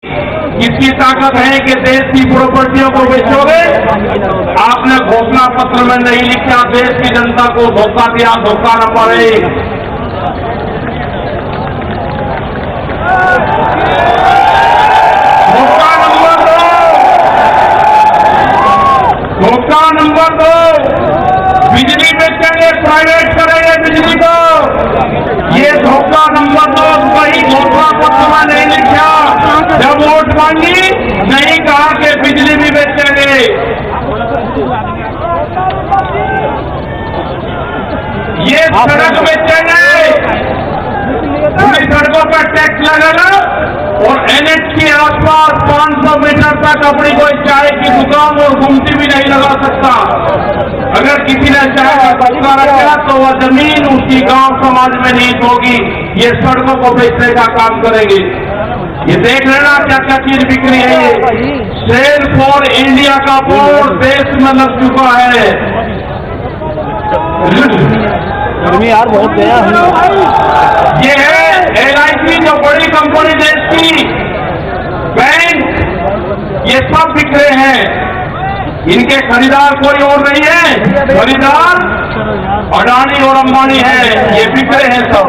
किसकी ताकत है कि देश की प्रॉपर्टियों को बेचोगे? आपने घोषणा पत्र में नहीं लिखा, देश की जनता को धोखा दिया, धोखा न पड़े। धोखा नंबर 2, बिजली बेचेंगे, प्राइवेट करेंगे बिजली को, ये धोखा नंबर 2। वही घोषणा पत्र में नहीं लिखा, जब वोट मांगी नहीं कहा कि बिजली भी बेचेंगे। ये सड़क बेचेंगे, पूरी सड़कों पर टैक्स लगेगा और एनएच के आसपास 500 मीटर तक अपनी कोई चाय की दुकान और गुमटी भी नहीं लगा सकता। अगर किसी ने चाय का दुकान रखा तो वह जमीन उसकी गांव समाज में नीत होगी। ये सड़कों को बेचने का काम करेंगे। ये देख लेना क्या क्या चीज बिक्री है। ये सेल फॉर इंडिया का बोर्ड देश में लग चुका है। गर्मी यार बहुत गया है। ये है LIC, जो बड़ी कंपनी देश की, बैंक, ये सब बिक रहे हैं। इनके खरीदार कोई और नहीं है, खरीदार अडानी और अंबानी है। ये बिक रहे हैं सब।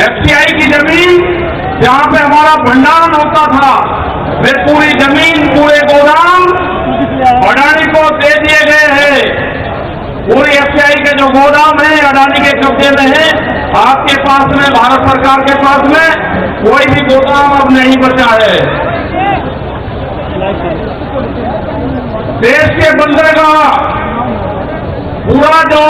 FCI की जमीन जहां पे हमारा भंडारण होता था, वे पूरी जमीन, पूरे गोदाम अडानी को दे दिए गए हैं। पूरी FCI के जो गोदाम है अडानी के कब्जे में है। आपके पास में, भारत सरकार के पास में कोई भी गोदाम अब नहीं बचा है। देश के बंदरगाह, पूरा जो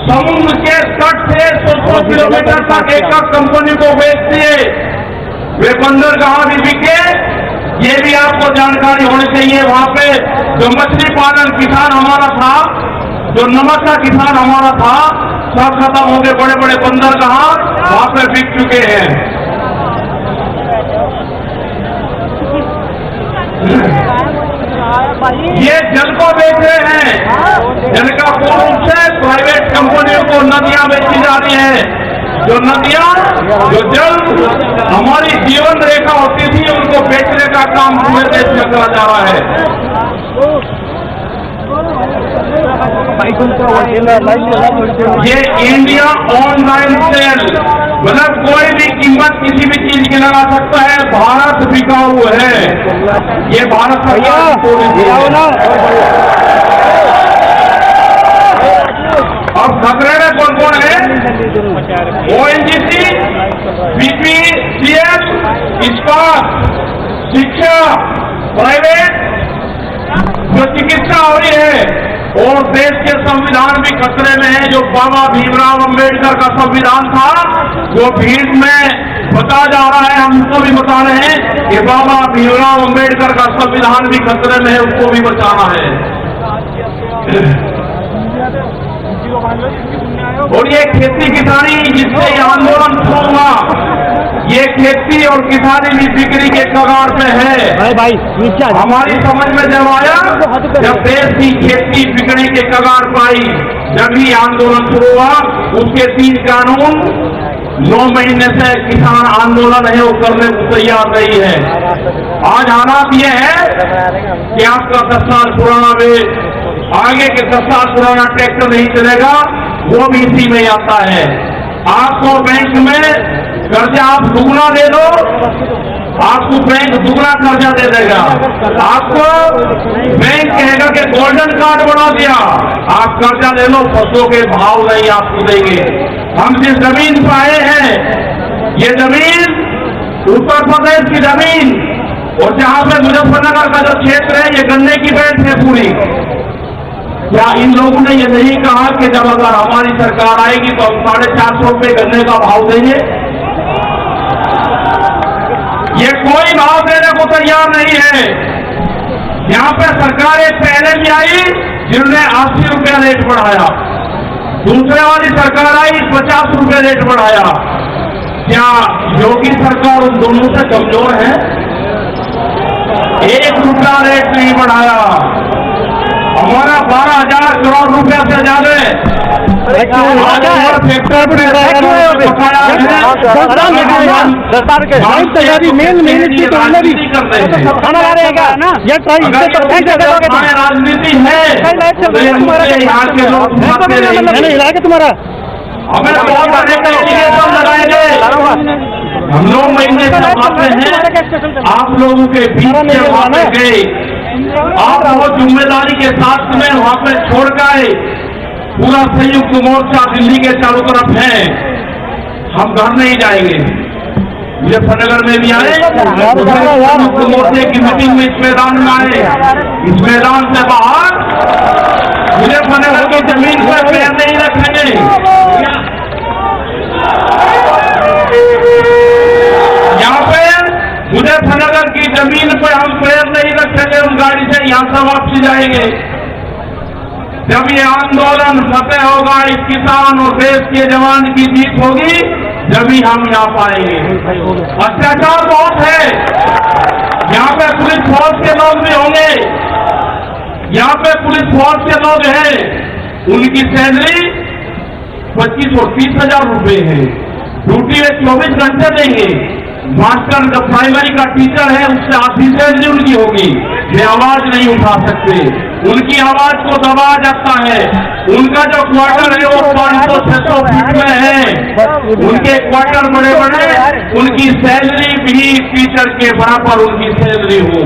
समुद्र के तट से 100 किलोमीटर तक एक कंपनी को बेच दिए, वे बंदरगाह भी बिके। ये भी आपको जानकारी होनी चाहिए। वहां पे जो मछली पालन किसान हमारा था, जो नमक का किसान हमारा था, सब खत्म हो गए। बड़े बड़े बंदरगाह वहां पे बिक चुके हैं। ये जल को बेच रहे हैं। जल का पूर्ण रूप से प्राइवेट कंपनियों को नदियां बेची जा रही है। जो नदियां, जो जल हमारी जीवन रेखा होती थी, उनको बेचने का काम पूरे देश में करा जा रहा है। ये इंडिया ऑनलाइन सेल, मतलब कोई भी कीमत किसी भी चीज की लगा सकता है। भारत बिकाऊ है। ये भारत सरकार की पॉलिसी है। अब खतरे में कौन कौन है? ONGC, BPCL, इस्पात, शिक्षा, प्राइवेट, जो चिकित्सा हो रही है, और देश के संविधान भी खतरे में है। जो बाबा भीमराव अंबेडकर का संविधान था, वो भीड़ में बता जा रहा है, हमको भी बता रहे हैं कि बाबा भीमराव अंबेडकर का संविधान भी खतरे में है, उसको भी बचाना है। और ये खेती किसानी जिससे ये आंदोलन शुरू हुआ, ये खेती और किसानी भी बिक्री के कगार पे है। भाई हमारी समझ में जब आया, जब देश की खेती बिकने के कगार पाई, जब ही आंदोलन शुरू हुआ। उसके 3 कानून 9 महीने से किसान आंदोलन है वो करने को तैयार नहीं है। आज हालात ये है कि आपका 10 साल पुराना आगे के 10 साल पुराना ट्रैक्टर नहीं चलेगा, वो भी इसी में आता है। आपको बैंक में कर्जा आप दुगना दे दो, आपको बैंक दुगना कर्जा दे देगा। आपको बैंक कहेगा कि गोल्डन कार्ड बना दिया, आप कर्जा ले लो, फसलों के भाव नहीं आपको देंगे। हम जिस जमीन पर आए हैं, ये जमीन उत्तर प्रदेश की जमीन, और जहां पे मुजफ्फरनगर का जो क्षेत्र है, ये गन्ने की बेल्ट है पूरी। क्या इन लोगों ने ये नहीं कहा कि जब अगर हमारी सरकार आएगी तो हम 450 रुपये गन्ने का भाव देंगे? ये कोई भाव देने को तैयार नहीं है। यहाँ पे सरकारें पहले भी आई जिन्होंने 80 रुपया रेट बढ़ाया, दूसरे वाली सरकार आई 50 रुपये रेट बढ़ाया। क्या योगी सरकार उन दोनों से कमजोर है? 1 रुपया रेट नहीं बढ़ाया। हमारा 12,000 करोड़ रुपया से ज्यादा सरकार के तैयारी मेन राजनीति करते हैं। खाना खा रहे हैं क्या ना? ये राजनीति है यहाँ के लोग तुम्हारा हमें बहुत सारे लगाए गए। हम 9 महीने से आते हैं आप लोगों के बीच में वहां पे गए, आप वो जिम्मेदारी के साथ में वहां पे छोड़ गए। पूरा संयुक्त मोर्चा दिल्ली के चारों तरफ है, हम घर नहीं जाएंगे। मुजफ्फरनगर में भी आए, संयुक्त मोर्चे की मीटिंग में इस मैदान में आए, इस मैदान से बाहर मुजफ्फरनगर की जमीन पर पैर नहीं रखेंगे। यहाँ पे मुजफ्फरनगर की जमीन पर हम पैर नहीं रखेंगे, हम गाड़ी से यहाँ से वापसी जाएंगे। जब ये आंदोलन फतेह होगा, इस किसान और देश के जवान की जीत होगी, जभी हम यहाँ पाएंगे। अत्याचार बहुत है, यहाँ पे पुलिस फोर्स के लोग भी होंगे, यहाँ पे पुलिस फोर्स के लोग हैं, उनकी सैलरी 25 और 30,000 रुपए है। ड्यूटी में 24 घंटे देंगे। मास्टर जो प्राइमरी का टीचर है उससे आधी सैलरी उनकी होगी। वे आवाज नहीं उठा सकते, उनकी आवाज को दबाया जाता है। उनका जो क्वार्टर है वो 500-600 फीट में है, उनके क्वार्टर बड़े बड़े, उनकी सैलरी भी टीचर के बराबर उनकी सैलरी हो।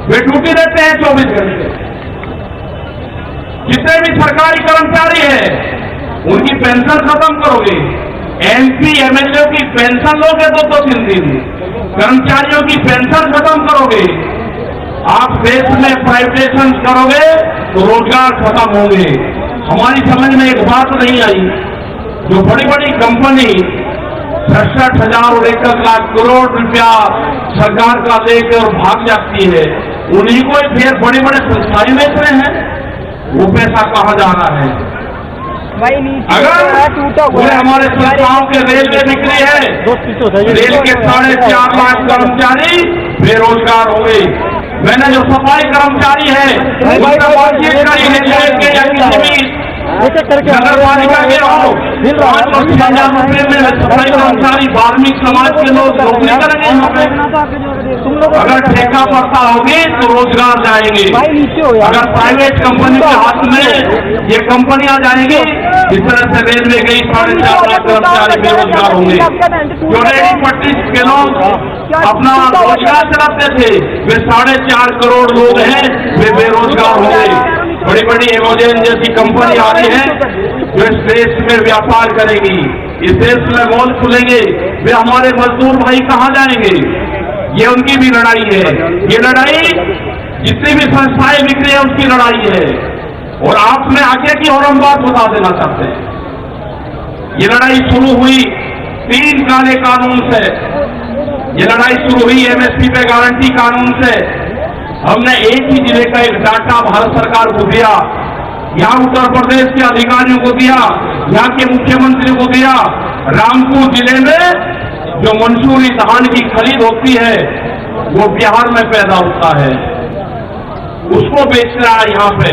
वे ड्यूटी देते हैं 24 घंटे। जितने भी सरकारी कर्मचारी हैं उनकी पेंशन खत्म करोगे। MP MLA की पेंशन लोगे 2-3 दिन, कर्मचारियों की पेंशन खत्म करोगे। आप देश में प्राइवेटाइजेशन करोगे तो रोजगार खत्म होंगे। हमारी समझ में एक बात नहीं आई, जो बड़ी बड़ी कंपनी 66,000 और 1 लाख करोड़ रुपया सरकार का लेकर भाग जाती है, उन्हीं को फिर बड़े बड़े संस्थाएं बेच रहे हैं। वो पैसा कहाँ जा रहा है? अगर पूरे हमारे संस्थाओं के रेलवे बिक्री है, रेल के 4.5 लाख कर्मचारी बेरोजगार हो गए। मैंने जो सफाई कर्मचारी है उनका बातचीत करी रेलवे के या किसी भी नगर पालिका के हो, 5,000 रुपये में सफाई कर्मचारी वाल्मीकि समाज के लोग नौकरी करेंगे। अगर ठेका पड़ता होगी तो रोजगार जाएंगे। अगर प्राइवेट कंपनी के हाथ में ये कंपनियां जाएंगी, इस तरह से रेलवे गई 4.5 लाख कर्मचारी बेरोजगार होंगे। जो रेडी पट्टी के लोग अपना रोजगार चलाते थे, वे 4.5 करोड़ लोग हैं, वे बेरोजगार होंगे। बड़ी बड़ी एमोजेन जैसी कंपनी आ रही है जो इस देश में व्यापार करेगी, इस देश में मॉल खुलेंगे। वे हमारे मजदूर भाई कहाँ जाएंगे? ये उनकी भी लड़ाई है। ये लड़ाई जितनी भी संस्थाएं बिक रही है उसकी लड़ाई है। और आपने आगे की और हम बात बता देना चाहते हैं, ये लड़ाई शुरू हुई 3 काले कानून से। ये लड़ाई शुरू हुई MSP पे गारंटी कानून से। हमने एक ही जिले का एक डाटा भारत सरकार को दिया, यहाँ उत्तर प्रदेश के अधिकारियों को दिया, यहाँ के मुख्यमंत्री को दिया। रामपुर जिले में जो मंसूरी धान की खरीद होती है वो बिहार में पैदा होता है, उसको बेच रहा है यहाँ पे।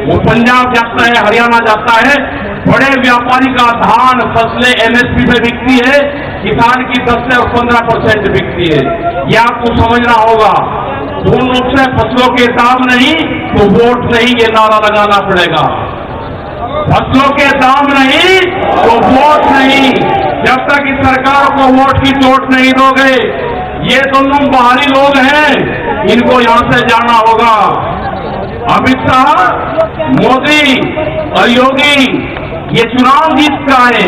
वो पंजाब जाता है, हरियाणा जाता है। बड़े व्यापारी का धान फसलें MSP पे बिकती है, किसान की 10 से 15% बिकती है। ये आपको समझना होगा। पूर्ण रूप से फसलों के दाम नहीं तो वोट नहीं, ये नारा लगाना पड़ेगा। फसलों के दाम नहीं तो वोट नहीं। जब तक इस सरकार को वोट की चोट नहीं दोगे, ये दोनों बाहरी लोग हैं, इनको यहां से जाना होगा। अमित शाह, मोदी और योगी ये चुनाव जीत का है।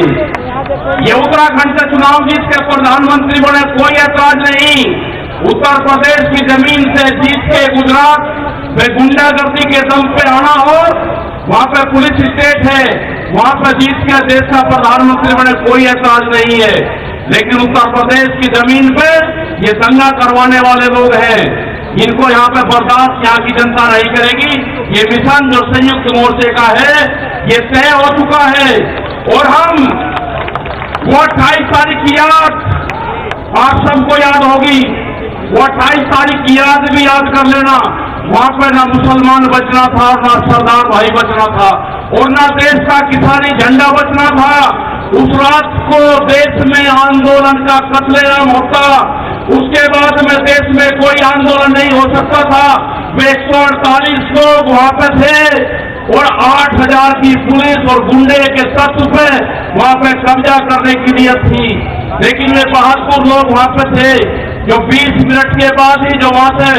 ये उत्तराखंड से चुनाव जीत के प्रधानमंत्री बने, कोई ऐतराज नहीं। उत्तर प्रदेश की जमीन से जीत के गुजरात में गुंडागर्दी के दम पे आना हो, वहां पे पुलिस स्टेट है, वहां पर जीत के देश का प्रधानमंत्री बने, कोई ऐतराज नहीं है। लेकिन उत्तर प्रदेश की जमीन पे ये दंगा करवाने वाले लोग हैं, इनको यहाँ पे बर्दाश्त यहाँ की जनता नहीं करेगी। ये मिशन जो संयुक्त मोर्चे का है ये तय हो चुका है। और हम वो 28 तारीख की याद आप सबको याद होगी, वो 28 तारीख की याद भी याद कर लेना। वहां पर ना मुसलमान बचना था, ना सरदार भाई बचना था, और ना देश का किसानी झंडा बचना था। उस रात को देश में आंदोलन का कत्लेआम होता, उसके बाद में देश में कोई आंदोलन नहीं हो सकता था। वे 148 लोग वहां पे थे और 8000 की पुलिस और गुंडे के तत्व पे वहां पे कब्जा करने की नियत थी, लेकिन वे बहादुर लोग वहां पे थे जो 20 मिनट के बाद ही जो वहां से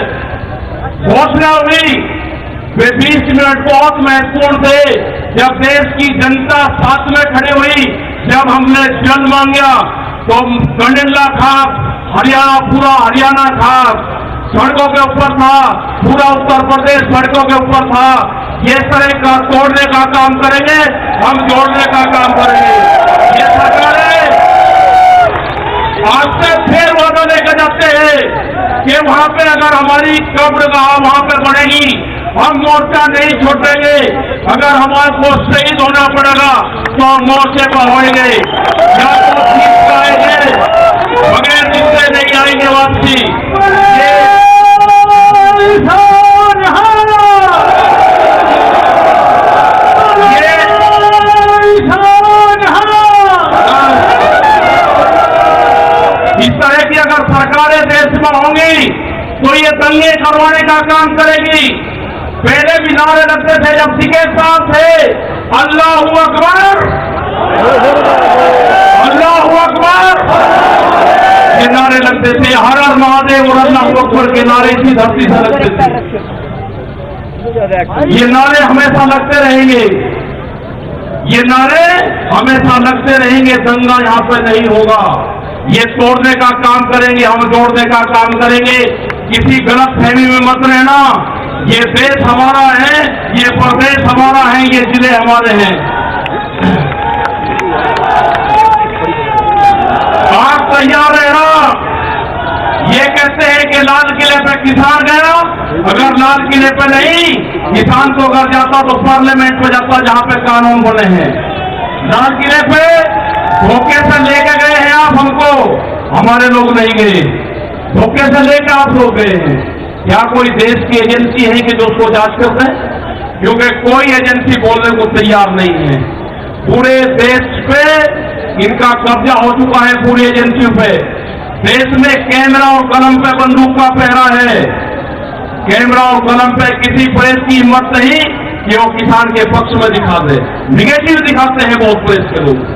घोषणा हुई, वे 20 मिनट बहुत महत्वपूर्ण थे। जब देश की जनता साथ में खड़ी हुई, जब हमने जल मांगा तो कंडेला खाप हरियाणा, पूरा हरियाणा खाप सड़कों के ऊपर था, पूरा उत्तर प्रदेश सड़कों के ऊपर था। ये तरह का तोड़ने का काम करेंगे, हम जोड़ने का काम करेंगे। ये सरकारें आज से फिर वादा लेकर जाते हैं कि वहां पे अगर हमारी कब्रगाह वहां पे बनेगी, हम मोर्चा नहीं छोड़ेंगे। अगर हमारे को शहीद होना पड़ेगा तो हम मोर्चे पर होंगे, या तो ठीक आएंगे, बगैर जिससे नहीं आएंगे वापसी। इस तरह की अगर सरकारें देश में होंगी तो ये दंगे करवाने का काम करेगी। पहले भी नारे लगते थे जब सिके साहब थे, अल्लाहू अकबर, अल्लाहू अकबर, ये नारे लगते थे। हर हर महादेव और अल्लाहू अकबर के नारे इसी धरती से लगते थे। ये नारे हमेशा लगते रहेंगे, ये नारे हमेशा लगते रहेंगे। दंगा यहां पर नहीं होगा। ये तोड़ने का काम करेंगे, हम जोड़ने का काम करेंगे। किसी गलत फहमी में मत रहना। ये देश हमारा है, ये प्रदेश हमारा है, ये जिले हमारे हैं। आप तैयार रहना। ये कहते हैं कि लाल किले पे किसान गया, अगर लाल किले पे नहीं, किसान तो अगर जाता तो पार्लियामेंट पे जाता जहां पे कानून बने हैं। लाल किले पे धोखे से लेके गए हैं आप हमको, हमारे लोग नहीं गए। धोखे से लेके आप लोग गए हैं। क्या कोई देश की एजेंसी है कि जो उसको जांच कर रहे? क्योंकि कोई एजेंसी बोलने को तैयार नहीं है। पूरे देश पे इनका कब्जा हो चुका है, पूरी एजेंसियों पे। देश में कैमरा और कलम पे बंदूक का पहरा है। कैमरा और कलम पे किसी प्रेस की हिम्मत नहीं कि वो किसान के पक्ष में दिखा दे। निगेटिव दिखाते हैं बहुत प्रेस के लोग।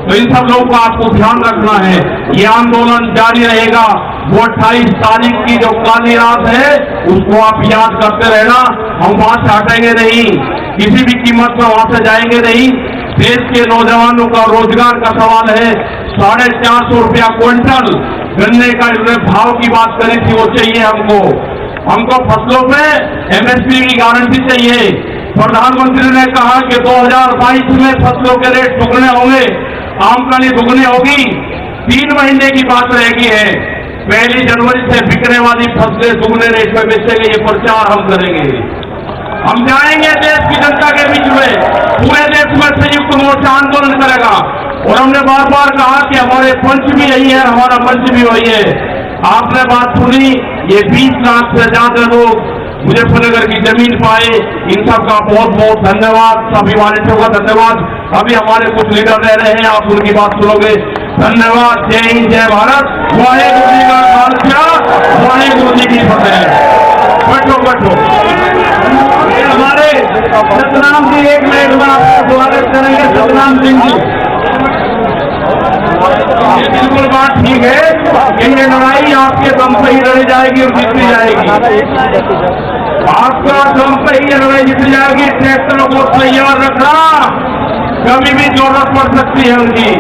तो इन सब लोगों को आपको ध्यान रखना है। ये आंदोलन जारी रहेगा। वो 28 तारीख की जो काली रात है उसको आप याद करते रहना। हम वहां से हटेंगे नहीं, किसी भी कीमत पर वहां से जाएंगे नहीं। देश के नौजवानों का रोजगार का सवाल है। 450 रुपया क्विंटल गन्ने का भाव की बात करी थी, वो चाहिए हमको। हमको फसलों पे एमएसपी की गारंटी चाहिए। प्रधानमंत्री ने कहा कि 2022 में फसलों के रेट दुगने होंगे, आमदनी दुगनी होगी। 3 महीने की बात रहेगी है। 1 जनवरी से बिकने वाली फसलें दुगने रेट में बेचेंगे। ये प्रचार हम करेंगे। हम जाएंगे देश की जनता के बीच में, पूरे देश में संयुक्त मोर्चा आंदोलन करेगा। और हमने बार बार कहा कि हमारे पंच भी यही है, हमारा मंच भी वही है। आपने बात सुनी। ये 20 लाख से ज्यादा लोग मुजफ्फरनगर की जमीन पाए। इन सब का बहुत बहुत धन्यवाद। सभी वालियों का धन्यवाद। अभी हमारे कुछ लीडर रह रहे हैं, आप उनकी बात सुनोगे। धन्यवाद। जय हिंद, जय भारत। वाहेगुरु जी का खालसा, वाहेगुरु जी की फतेह। बैठो बैठो। हमारे सतनाम जी 1 मिनट में आपका स्वागत करेंगे। सतनाम सिंह जी, ये बिल्कुल बात ठीक है कि ये लड़ाई आपके दम पे ही लड़ी जाएगी और जीती जाएगी। आपका दम पे ही ये लड़ाई जीती जाएगी। ट्रैक्टरों को तैयार रखना, कभी भी जरूरत पड़ सकती है उनकी।